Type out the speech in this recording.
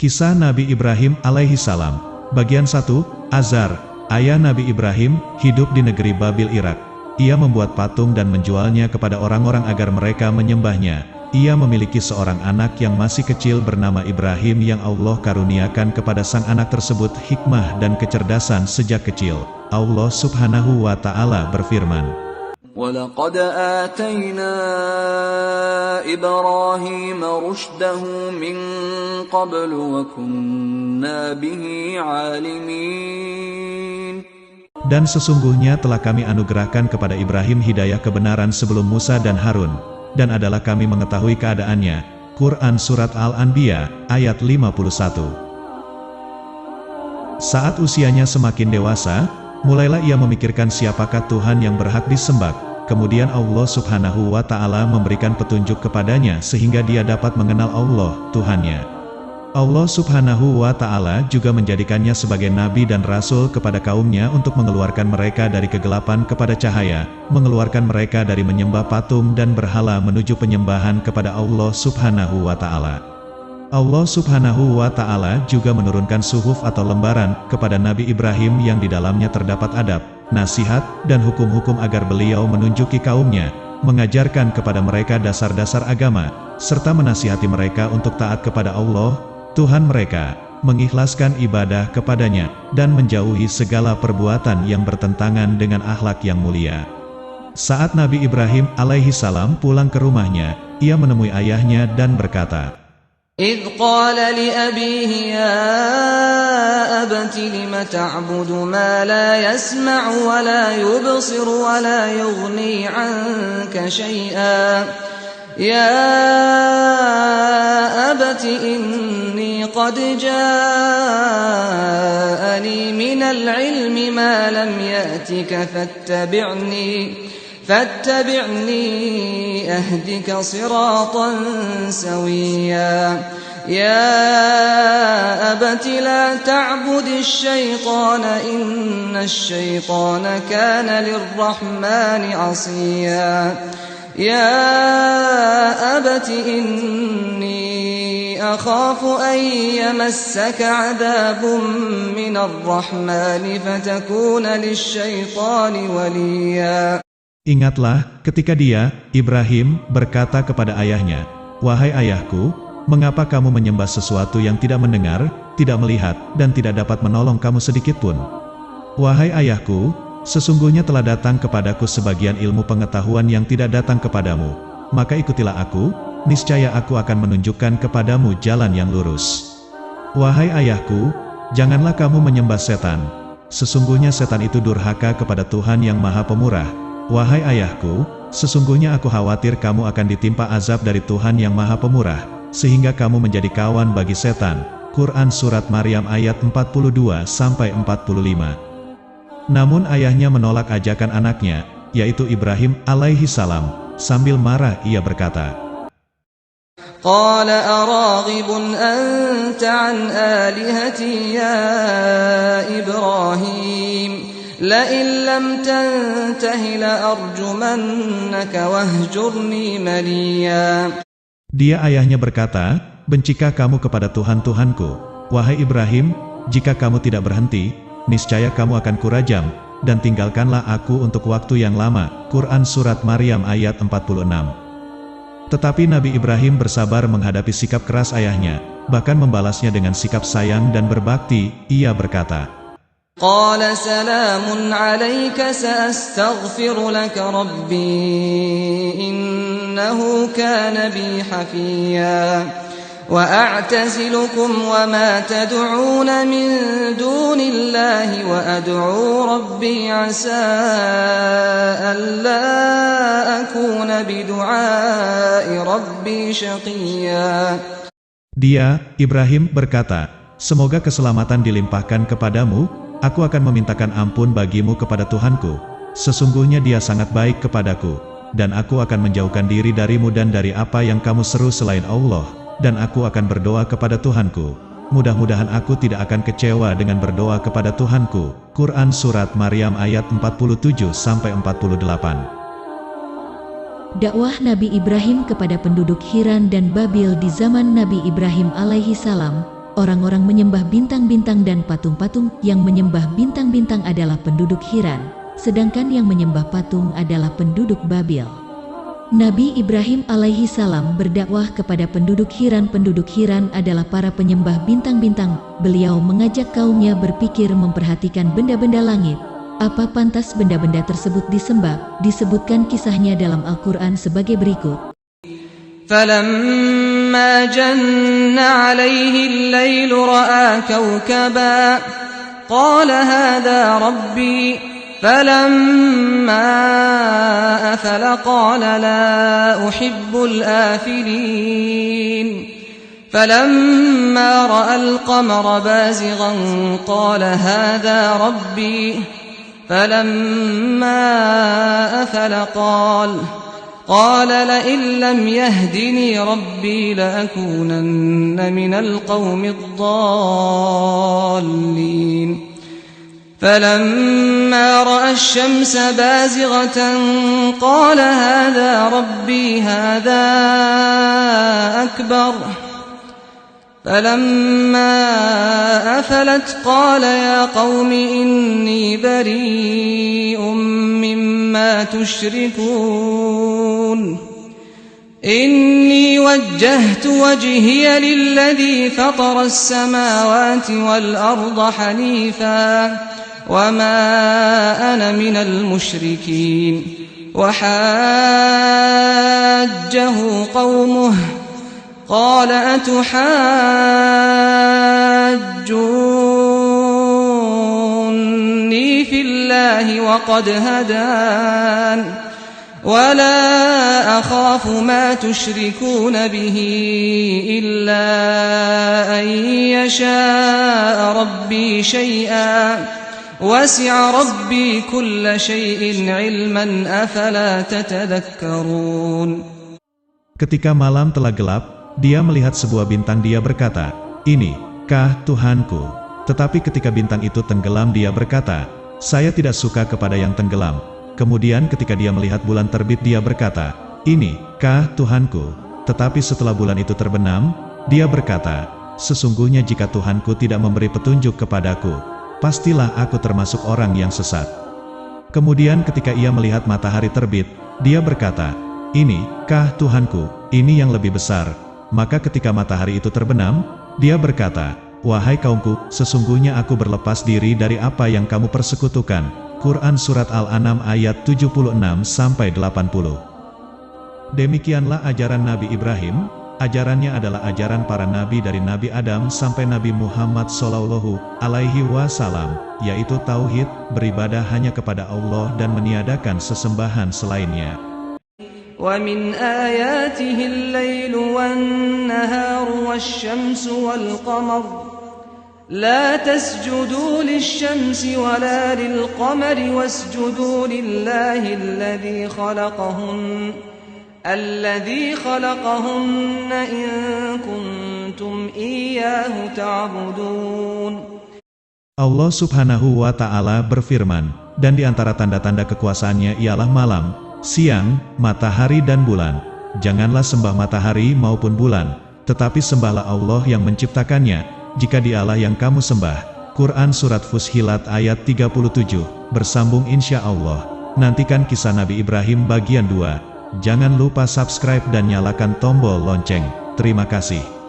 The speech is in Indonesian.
Kisah Nabi Ibrahim alaihi salam. Bagian 1, Azar, ayah Nabi Ibrahim, hidup di negeri Babil, Irak. Ia membuat patung dan menjualnya kepada orang-orang agar mereka menyembahnya. Ia memiliki seorang anak yang masih kecil bernama Ibrahim yang Allah karuniakan kepada sang anak tersebut hikmah dan kecerdasan sejak kecil. Allah Subhanahu wa Ta'ala berfirman, وَلَقَدْ آتَيْنَا إِبْرَاهِيمَ رُشْدَهُ مِنْ قَبْلُ وَكُنَّا بِهِ عَالِمِينَ. Dan sesungguhnya telah kami anugerahkan kepada Ibrahim hidayah kebenaran sebelum Musa dan Harun, dan adalah kami mengetahui keadaannya. Quran Surat Al-Anbiya, ayat 51. Saat usianya semakin dewasa, mulailah ia memikirkan siapakah Tuhan yang berhak disembah. Kemudian Allah Subhanahu wa Ta'ala memberikan petunjuk kepadanya sehingga dia dapat mengenal Allah, Tuhannya. Allah Subhanahu wa Ta'ala juga menjadikannya sebagai nabi dan rasul kepada kaumnya untuk mengeluarkan mereka dari kegelapan kepada cahaya, mengeluarkan mereka dari menyembah patung dan berhala menuju penyembahan kepada Allah Subhanahu wa Ta'ala. Allah Subhanahu wa Ta'ala juga menurunkan suhuf atau lembaran kepada Nabi Ibrahim yang di dalamnya terdapat adab, nasihat, dan hukum-hukum agar beliau menunjuki kaumnya, mengajarkan kepada mereka dasar-dasar agama, serta menasihati mereka untuk taat kepada Allah, Tuhan mereka, mengikhlaskan ibadah kepadanya, dan menjauhi segala perbuatan yang bertentangan dengan akhlak yang mulia. Saat Nabi Ibrahim alaihi salam pulang ke rumahnya, ia menemui ayahnya dan berkata, إِذْ قَالَ لِأَبِيهِ يَا أَبَتِ لِمَ تَعْبُدُ مَا لَا يَسْمَعُ وَلَا يُبْصِرُ وَلَا يُغْنِي عَنكَ شَيْئًا يَا أَبَتِ إِنِّي قَدْ جَاءَنِي مِنَ الْعِلْمِ مَا لَمْ يَأْتِكَ فاتبعني أهدك صراطا سويا يا أبت لا تعبد الشيطان إن الشيطان كان للرحمن عصيا يا أبت إني أخاف أن يمسك عذاب من الرحمن فتكون للشيطان وليا. Ingatlah, ketika dia, Ibrahim, berkata kepada ayahnya, "Wahai ayahku, mengapa kamu menyembah sesuatu yang tidak mendengar, tidak melihat, dan tidak dapat menolong kamu sedikitpun? Wahai ayahku, sesungguhnya telah datang kepadaku sebagian ilmu pengetahuan yang tidak datang kepadamu. Maka ikutilah aku, niscaya aku akan menunjukkan kepadamu jalan yang lurus. Wahai ayahku, janganlah kamu menyembah setan. Sesungguhnya setan itu durhaka kepada Tuhan yang Maha Pemurah. Wahai ayahku, sesungguhnya aku khawatir kamu akan ditimpa azab dari Tuhan yang Maha Pemurah, sehingga kamu menjadi kawan bagi setan." Quran Surat Maryam ayat 42-45. Namun ayahnya menolak ajakan anaknya, yaitu Ibrahim alaihi salam. Sambil marah ia berkata, قال أراغب أنت عن آلهتي يا إبراهيم لئن لم تنته لأرجمنك واهجرني مليا. Dia ayahnya berkata, "Bencikah kamu kepada Tuhan-Tuhanku? Wahai Ibrahim, jika kamu tidak berhenti, niscaya kamu akan kurajam, dan tinggalkanlah aku untuk waktu yang lama." Quran Surat Maryam ayat 46. Tetapi Nabi Ibrahim bersabar menghadapi sikap keras ayahnya, bahkan membalasnya dengan sikap sayang dan berbakti. Ia berkata, قال سلام عليك سأستغفر لك ربي إنه كان بي حفيا وأعتزلكم وما تدعون من دون الله وأدعو ربي عسى ألا أكون بدعاء ربي شقيا. Dia, Ibrahim, berkata, "Semoga keselamatan dilimpahkan kepadamu. Aku akan memintakan ampun bagimu kepada Tuhanku. Sesungguhnya Dia sangat baik kepadaku, dan aku akan menjauhkan diri darimu dan dari apa yang kamu seru selain Allah, dan aku akan berdoa kepada Tuhanku. Mudah-mudahan aku tidak akan kecewa dengan berdoa kepada Tuhanku." Quran Surat Maryam ayat 47-48. Dakwah Nabi Ibrahim kepada penduduk Hiran dan Babil di zaman Nabi Ibrahim alaihi salam, orang-orang menyembah bintang-bintang dan patung-patung. Yang menyembah bintang-bintang adalah penduduk Hiran, sedangkan yang menyembah patung adalah penduduk Babil. Nabi Ibrahim alaihi salam berdakwah kepada penduduk Hiran. Penduduk Hiran adalah para penyembah bintang-bintang. Beliau mengajak kaumnya berpikir memperhatikan benda-benda langit. Apa pantas benda-benda tersebut disembah? Disebutkan kisahnya dalam Al-Quran sebagai berikut. فلما جن عليه الليل رأى كوكبا قال هذا ربي فلما أفل قال لا أحب الآفلين فلما رأى القمر بازغا قال هذا ربي فلما أفل قال لئن لم يهدني ربي لأكونن من القوم الضالين فلما رأى الشمس بازغة قال هذا ربي هذا أكبر فلما أفلت قال يا قوم إني بريء مما تشركون إني وجهت وجهي للذي فطر السماوات والأرض حنيفا وما أنا من المشركين وحاجه قومه قال أتحاجوني في الله وقد هدان ولا أخاف ما تشركون به إلا أن يشاء ربي شيئا وسع ربي كل شيء علما أفلا تتذكرون. Ketika malam telah gelap, dia melihat sebuah bintang. Dia berkata, "Ini kah Tuhanku?" Tetapi ketika bintang itu tenggelam, dia berkata, "Saya tidak suka kepada yang tenggelam." Kemudian ketika dia melihat bulan terbit, dia berkata, "Ini kah Tuhanku?" Tetapi setelah bulan itu terbenam, dia berkata, "Sesungguhnya jika Tuhanku tidak memberi petunjuk kepadaku, pastilah aku termasuk orang yang sesat." Kemudian ketika ia melihat matahari terbit, dia berkata, "Ini kah Tuhanku?" Ini yang lebih besar. Maka ketika matahari itu terbenam, dia berkata, "Wahai kaumku, sesungguhnya aku berlepas diri dari apa yang kamu persekutukan." Quran Surat Al-An'am ayat 76-80. Demikianlah ajaran Nabi Ibrahim. Ajarannya adalah ajaran para nabi dari Nabi Adam sampai Nabi Muhammad SAW, yaitu tauhid, beribadah hanya kepada Allah dan meniadakan sesembahan selainnya. ومن آياته الليل والنهار والشمس والقمر لا تسجدوا للشمس ولا للقمر واسجدوا لله الذي خلقهن إن كنتم إياه تعبدون. Allah Subhanahu wa Ta'ala berfirman, dan di antara tanda-tanda kekuasaannya ialah malam, siang, matahari dan bulan. Janganlah sembah matahari maupun bulan, tetapi sembahlah Allah yang menciptakannya, jika dialah yang kamu sembah. Quran Surat Fussilat ayat 37, bersambung insya Allah. Nantikan kisah Nabi Ibrahim bagian 2. Jangan lupa subscribe dan nyalakan tombol lonceng. Terima kasih.